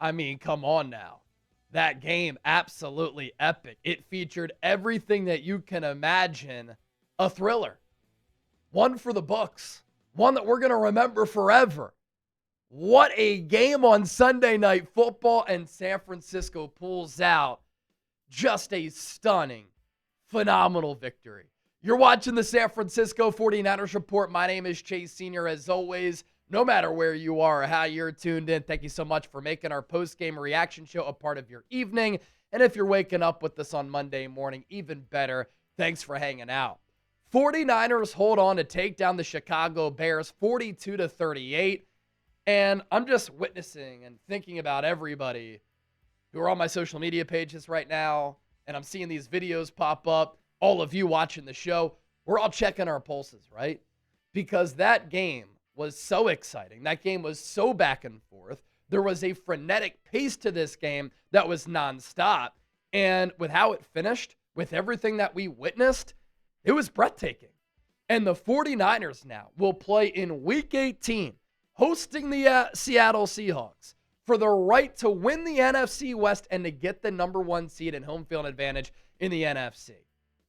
I mean, come on now. That game, absolutely epic. It featured everything that you can imagine a thriller. One for the books. One that we're going to remember forever. What a game on Sunday Night Football, and San Francisco pulls out just a stunning, phenomenal victory. You're watching the San Francisco 49ers Report. My name is Chase Sr. As always, no matter where you are or how you're tuned in, thank you so much for making our post-game reaction show a part of your evening. And if you're waking up with us on Monday morning, even better, thanks for hanging out. 49ers hold on to take down the Chicago Bears 42-38. And I'm just witnessing and thinking about everybody who are on my social media pages right now. And I'm seeing these videos pop up. All of you watching the show, we're all checking our pulses, right? Because that game was so exciting. That game was so back and forth. There was a frenetic pace to this game that was nonstop. And with how it finished, with everything that we witnessed, it was breathtaking. And the 49ers now will play in Week 18, hosting the Seattle Seahawks for the right to win the NFC West and to get the number 1 seed and home field advantage in the NFC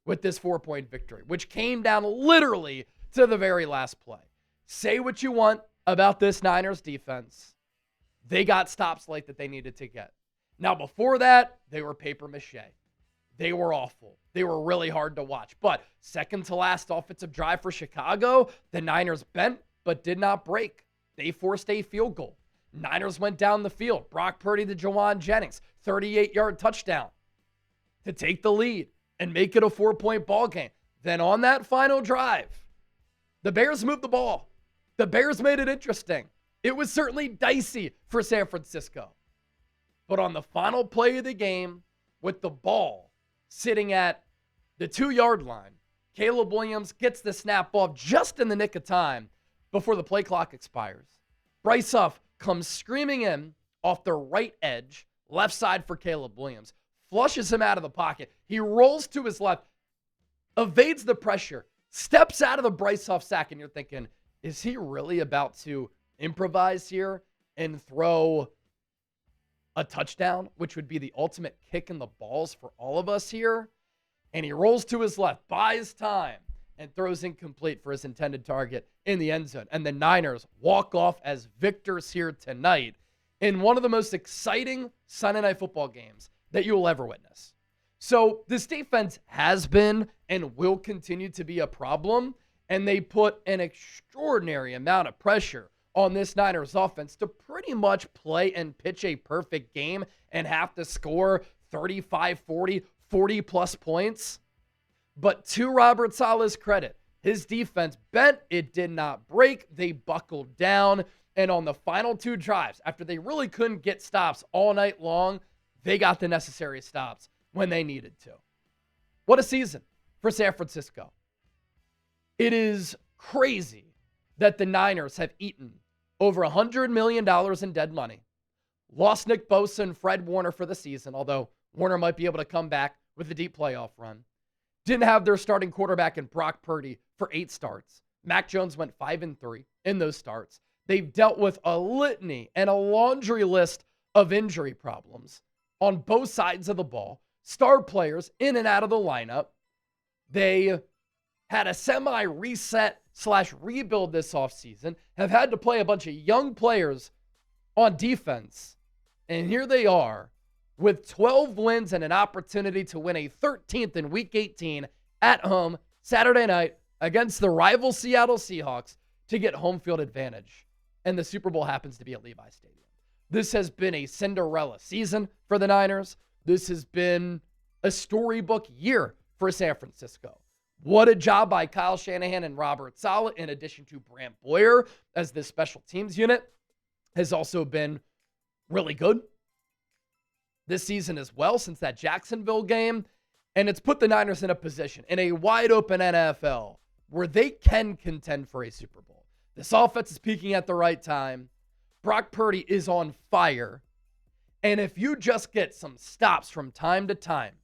with this 4-point victory, which came down literally to the very last play. Say what you want about this Niners defense. They got stops late that they needed to get. Now, before that, they were paper mache. They were awful. They were really hard to watch. But second to last offensive drive for Chicago, the Niners bent but did not break. They forced a field goal. Niners went down the field. Brock Purdy to Jawan Jennings, 38-yard touchdown to take the lead and make it a 4-point ball game. Then on that final drive, the Bears moved the ball. The Bears made it interesting. It was certainly dicey for San Francisco. But on the final play of the game, with the ball sitting at the 2-yard line, Caleb Williams gets the snap off just in the nick of time before the play clock expires. Bryce Huff comes screaming in off the right edge, left side for Caleb Williams, flushes him out of the pocket. He rolls to his left, evades the pressure, steps out of the Bryce Huff sack, and you're thinking, is he really about to improvise here and throw a touchdown, which would be the ultimate kick in the balls for all of us here? And he rolls to his left, buys time, and throws incomplete for his intended target in the end zone. And the Niners walk off as victors here tonight in one of the most exciting Sunday Night Football games that you will ever witness. So this defense has been and will continue to be a problem, and they put an extraordinary amount of pressure on this Niners offense to pretty much play and pitch a perfect game and have to score 35, 40, 40-plus points. But to Robert Saleh's credit, his defense bent. It did not break. They buckled down. And on the final 2 drives, after they really couldn't get stops all night long, they got the necessary stops when they needed to. What a season for San Francisco. It is crazy that the Niners have eaten over $100 million in dead money, lost Nick Bosa and Fred Warner for the season, although Warner might be able to come back with a deep playoff run. Didn't have their starting quarterback in Brock Purdy for 8 starts. Mac Jones went 5-3 in those starts. They've dealt with a litany and a laundry list of injury problems on both sides of the ball. Star players in and out of the lineup. They had a semi-reset / rebuild this offseason, have had to play a bunch of young players on defense. And here they are with 12 wins and an opportunity to win a 13th in Week 18 at home Saturday night against the rival Seattle Seahawks to get home field advantage. And the Super Bowl happens to be at Levi Stadium. This has been a Cinderella season for the Niners. This has been a storybook year for San Francisco. What a job by Kyle Shanahan and Robert Saleh, in addition to Brant Boyer as the special teams unit, has also been really good this season as well since that Jacksonville game. And it's put the Niners in a position in a wide open NFL where they can contend for a Super Bowl. This offense is peaking at the right time. Brock Purdy is on fire. And if you just get some stops from time to time,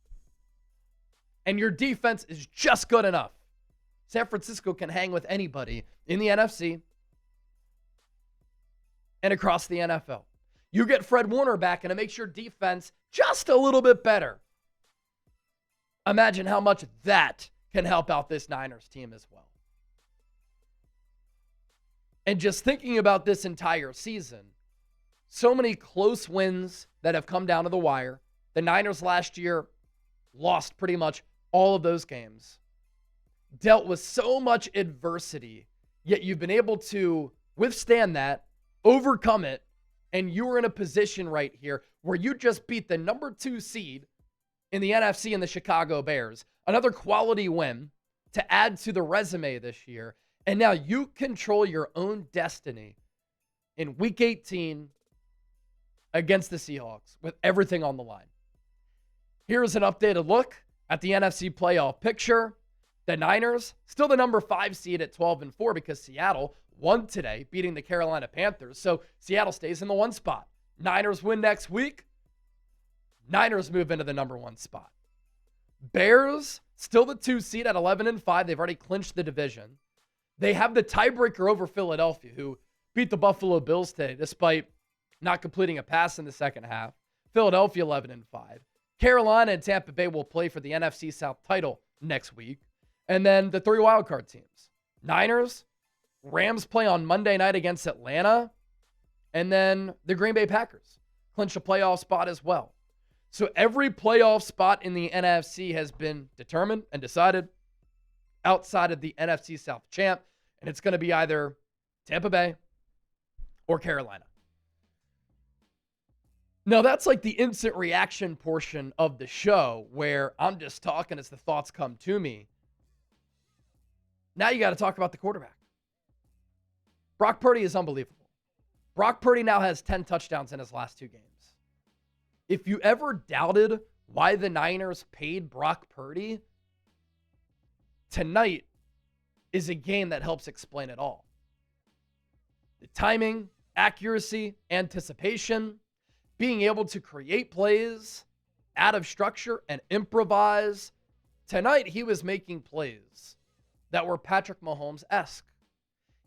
and your defense is just good enough, San Francisco can hang with anybody in the NFC and across the NFL. You get Fred Warner back, and it makes your defense just a little bit better. Imagine how much that can help out this Niners team as well. And just thinking about this entire season, so many close wins that have come down to the wire. The Niners last year lost pretty much all of those games. Dealt with so much adversity, yet you've been able to withstand that, overcome it, and you are in a position right here where you just beat the number 2 seed in the NFC and the Chicago Bears. Another quality win to add to the resume this year. And now you control your own destiny in Week 18 against the Seahawks with everything on the line. Here's an updated look at the NFC playoff picture. The Niners, still the number 5 seed at 12-4 because Seattle won today, beating the Carolina Panthers. So Seattle stays in the 1 spot. Niners win next week. Niners move into the number 1 spot. Bears, still the 2 seed at 11-5. They've already clinched the division. They have the tiebreaker over Philadelphia, who beat the Buffalo Bills today despite not completing a pass in the second half. Philadelphia 11-5. Carolina and Tampa Bay will play for the NFC South title next week. And then the 3 wildcard teams. Niners, Rams play on Monday night against Atlanta. And then the Green Bay Packers clinch a playoff spot as well. So every playoff spot in the NFC has been determined and decided outside of the NFC South champ. And it's going to be either Tampa Bay or Carolina. Now, that's like the instant reaction portion of the show where I'm just talking as the thoughts come to me. Now you got to talk about the quarterback. Brock Purdy is unbelievable. Brock Purdy now has 10 touchdowns in his last 2 games. If you ever doubted why the Niners paid Brock Purdy, tonight is a game that helps explain it all. The timing, accuracy, anticipation, being able to create plays out of structure and improvise. Tonight, he was making plays that were Patrick Mahomes-esque.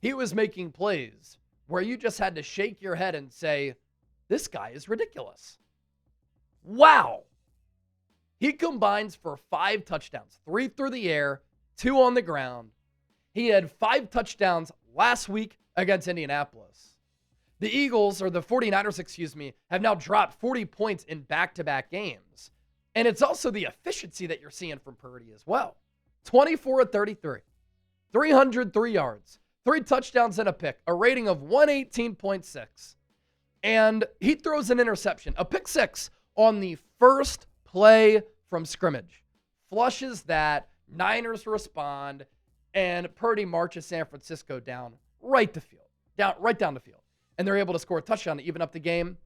He was making plays where you just had to shake your head and say, this guy is ridiculous. Wow. He combines for 5 touchdowns, 3 through the air, 2 on the ground. He had 5 touchdowns last week against Indianapolis. The Eagles, or the 49ers, have now dropped 40 points in back-to-back games. And it's also the efficiency that you're seeing from Purdy as well. 24 of 33, 303 yards, 3 touchdowns and a pick, a rating of 118.6. And he throws an interception, a pick 6, on the first play from scrimmage. Flushes that, Niners respond, and Purdy marches San-Francisco down right the field, right down the field. And they're able to score a touchdown to even up the game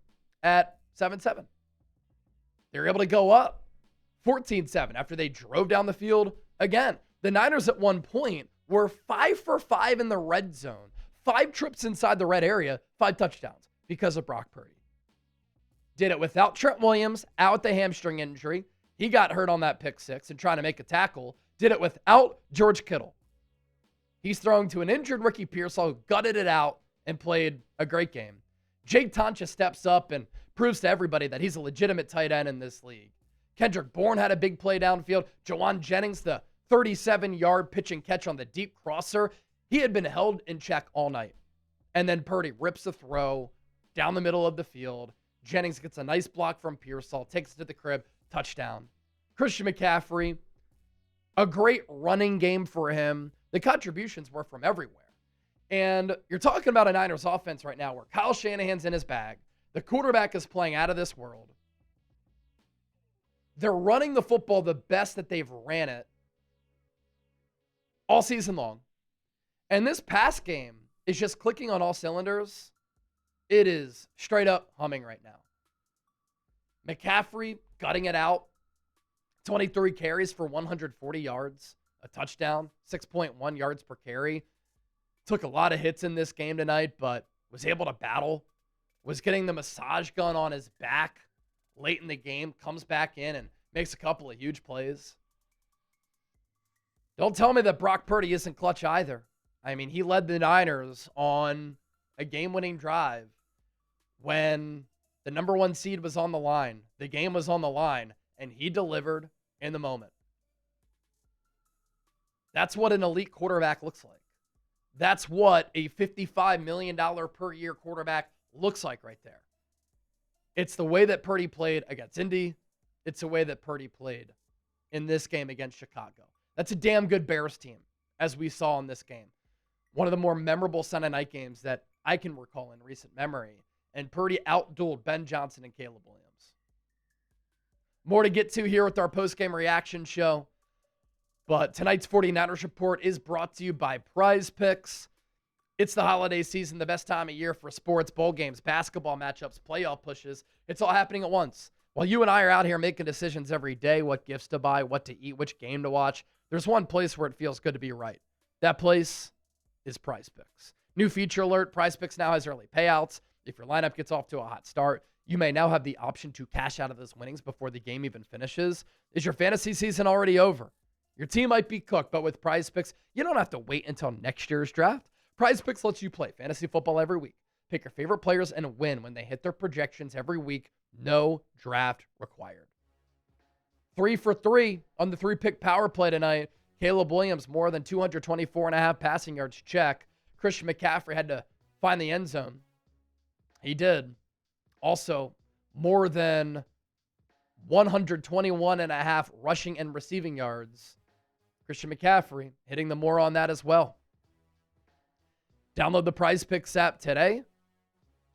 at 7-7. They're able to go up 14-7 after they drove down the field again. The Niners at one point were 5 for 5 in the red zone. 5 trips inside the red area, 5 touchdowns because of Brock Purdy. Did it without Trent Williams out with the hamstring injury. He got hurt on that pick 6 and trying to make a tackle. Did it without George Kittle. He's throwing to an injured Ricky Pearsall who gutted it out and played a great game. Jake Toncha steps up and proves to everybody that he's a legitimate tight end in this league. Kendrick Bourne had a big play downfield. Jawan Jennings, the 37-yard pitch and catch on the deep crosser. He had been held in check all night. And then Purdy rips the throw down the middle of the field. Jennings gets a nice block from Pearsall, takes it to the crib, touchdown. Christian McCaffrey, a great running game for him. The contributions were from everywhere. And you're talking about a Niners offense right now where Kyle Shanahan's in his bag. The quarterback is playing out of this world. They're running the football the best that they've ran it all season long. And this pass game is just clicking on all cylinders. It is straight up humming right now. McCaffrey gutting it out. 23 carries for 140 yards, a touchdown, 6.1 yards per carry. Took a lot of hits in this game tonight, but was able to battle. Was getting the massage gun on his back late in the game. Comes back in and makes a couple of huge plays. Don't tell me that Brock Purdy isn't clutch either. I mean, he led the Niners on a game-winning drive when The number one seed was on the line. The game was on the line, and he delivered in the moment. That's what an elite quarterback looks like. That's what a $55 million per year quarterback looks like right there. It's the way that Purdy played against Indy. It's the way that Purdy played in this game against Chicago. That's a damn good Bears team, as we saw in this game. One of the more memorable Sunday night games that I can recall in recent memory. And Purdy outdueled Ben Johnson and Caleb Williams. More to get to here with our postgame reaction show. But tonight's 49ers Report is brought to you by Prize Picks. It's the holiday season, the best time of year for sports, bowl games, basketball matchups, playoff pushes. It's all happening at once. While you and I are out here making decisions every day, what gifts to buy, what to eat, which game to watch, there's one place where it feels good to be right. That place is Prize Picks. New feature alert, Prize Picks now has early payouts. If your lineup gets off to a hot start, you may now have the option to cash out of those winnings before the game even finishes. Is your fantasy season already over? Your team might be cooked, but with Prize Picks, you don't have to wait until next year's draft. Prize Picks lets you play fantasy football every week. Pick your favorite players and win when they hit their projections every week. No draft required. 3 for 3 on the 3-pick power play tonight. Caleb Williams, more than 224.5 passing yards, check. Christian McCaffrey had to find the end zone. He did. Also, more than 121.5 rushing and receiving yards. Christian McCaffrey hitting the more on that as well. Download the Prize Picks app today.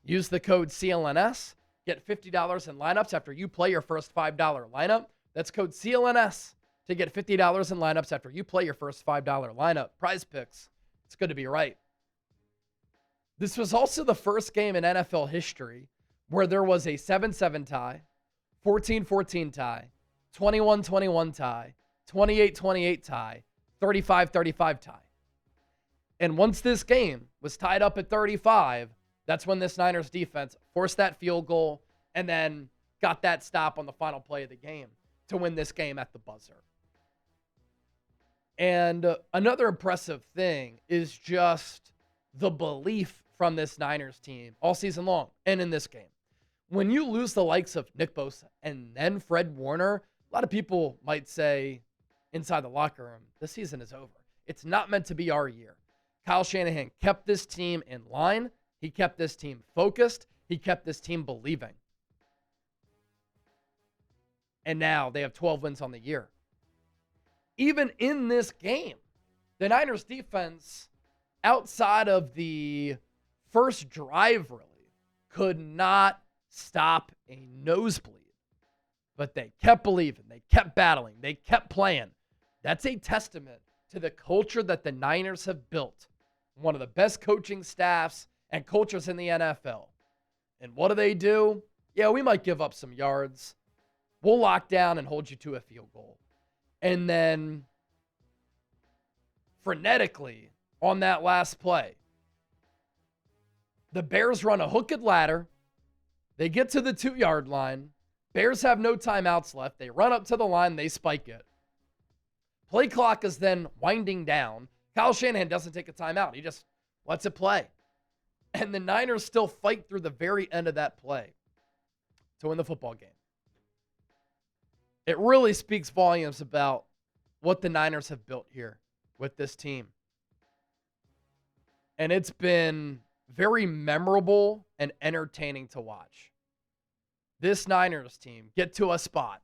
Use the code CLNS. Get $50 in lineups after you play your first $5 lineup. That's code CLNS to get $50 in lineups after you play your first $5 lineup. Prize Picks. It's good to be right. This was also the first game in NFL history where there was a 7-7 tie, 14-14 tie, 21-21 tie, 28-28 tie, 35-35 tie. And once this game was tied up at 35, that's when this Niners defense forced that field goal and then got that stop on the final play of the game to win this game at the buzzer. And another impressive thing is just the belief from this Niners team all season long and in this game. When you lose the likes of Nick Bosa and then Fred Warner, a lot of people might say inside the locker room, the season is over. It's not meant to be our year. Kyle Shanahan kept this team in line. He kept this team focused. He kept this team believing. And now they have 12 wins on the year. Even in this game, the Niners defense, outside of the first drive, really, could not stop a nosebleed. But they kept believing. They kept battling. They kept playing. That's a testament to the culture that the Niners have built. One of the best coaching staffs and cultures in the NFL. And what do? Yeah, we might give up some yards. We'll lock down and hold you to a field goal. And then frenetically on that last play, the Bears run a hook and ladder. They get to the 2-yard line. Bears have no timeouts left. They run up to the line. They spike it. Play clock is then winding down. Kyle Shanahan doesn't take a timeout. He just lets it play. And the Niners still fight through the very end of that play to win the football game. It really speaks volumes about what the Niners have built here with this team. And it's been very memorable and entertaining to watch. This Niners team get to a spot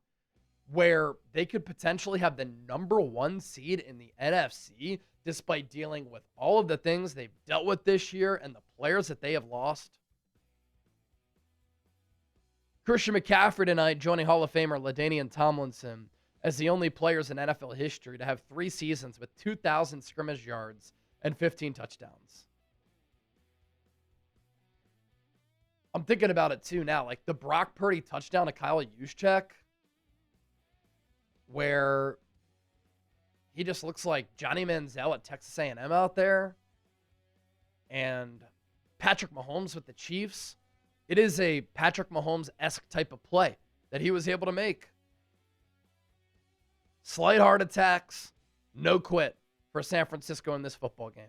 where they could potentially have the number 1 seed in the NFC despite dealing with all of the things they've dealt with this year and the players that they have lost. Christian McCaffrey tonight joining Hall of Famer LaDainian Tomlinson as the only players in NFL history to have 3 seasons with 2,000 scrimmage yards and 15 touchdowns. I'm thinking about it too now, like the Brock Purdy touchdown to Kyle Juszczyk, where he just looks like Johnny Manziel at Texas A&M out there, and Patrick Mahomes with the Chiefs. It is a Patrick Mahomes-esque type of play that he was able to make. Slight heart attacks, no quit for San Francisco in this football game.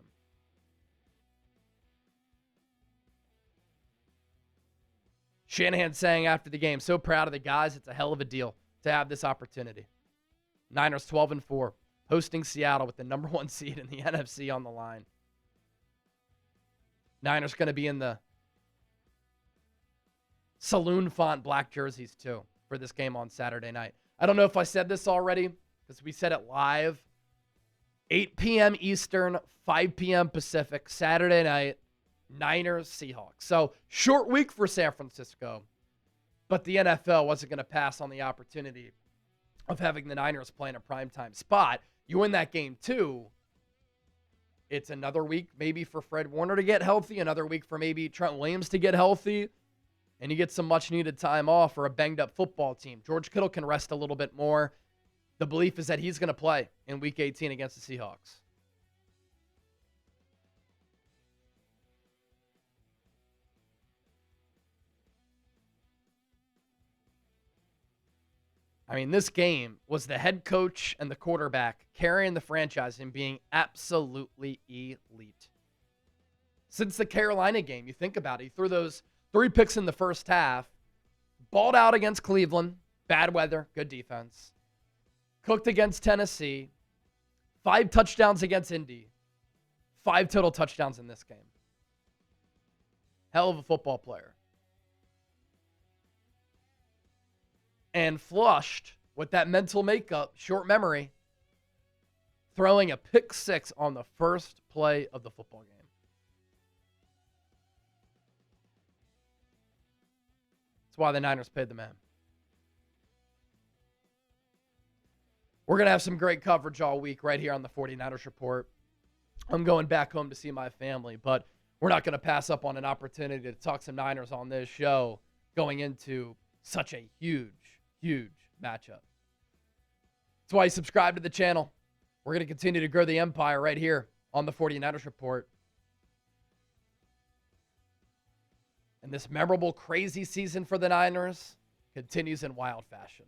Shanahan saying after the game, so proud of the guys. It's a hell of a deal to have this opportunity. Niners 12-4, hosting Seattle with the number 1 seed in the NFC on the line. Niners going to be in the saloon font black jerseys too for this game on Saturday night. I don't know if I said this already because we said it live. 8 p.m. Eastern, 5 p.m. Pacific, Saturday night, Niners, Seahawks. So short week for San Francisco, but the NFL wasn't going to pass on the opportunity of having the Niners play in a primetime spot. You win that game too. It's another week maybe for Fred Warner to get healthy, another week for maybe Trent Williams to get healthy, and you get some much-needed time off for a banged-up football team. George Kittle can rest a little bit more. The belief is that he's going to play in Week 18 against the Seahawks. I mean, this game was the head coach and the quarterback carrying the franchise and being absolutely elite. Since the Carolina game, you think about it, he threw those 3 picks in the first half, balled out against Cleveland, bad weather, good defense, cooked against Tennessee, 5 touchdowns against Indy, 5 total touchdowns in this game. Hell of a football player. And flushed with that mental makeup, short memory, throwing a pick 6 on the first play of the football game. That's why the Niners paid the man. We're going to have some great coverage all week right here on the 49ers Report. I'm going back home to see my family, but we're not going to pass up on an opportunity to talk some Niners on this show going into such a huge matchup. That's why you subscribe to the channel. We're going to continue to grow the empire right here on the 49ers Report. And this memorable, crazy season for the Niners continues in wild fashion.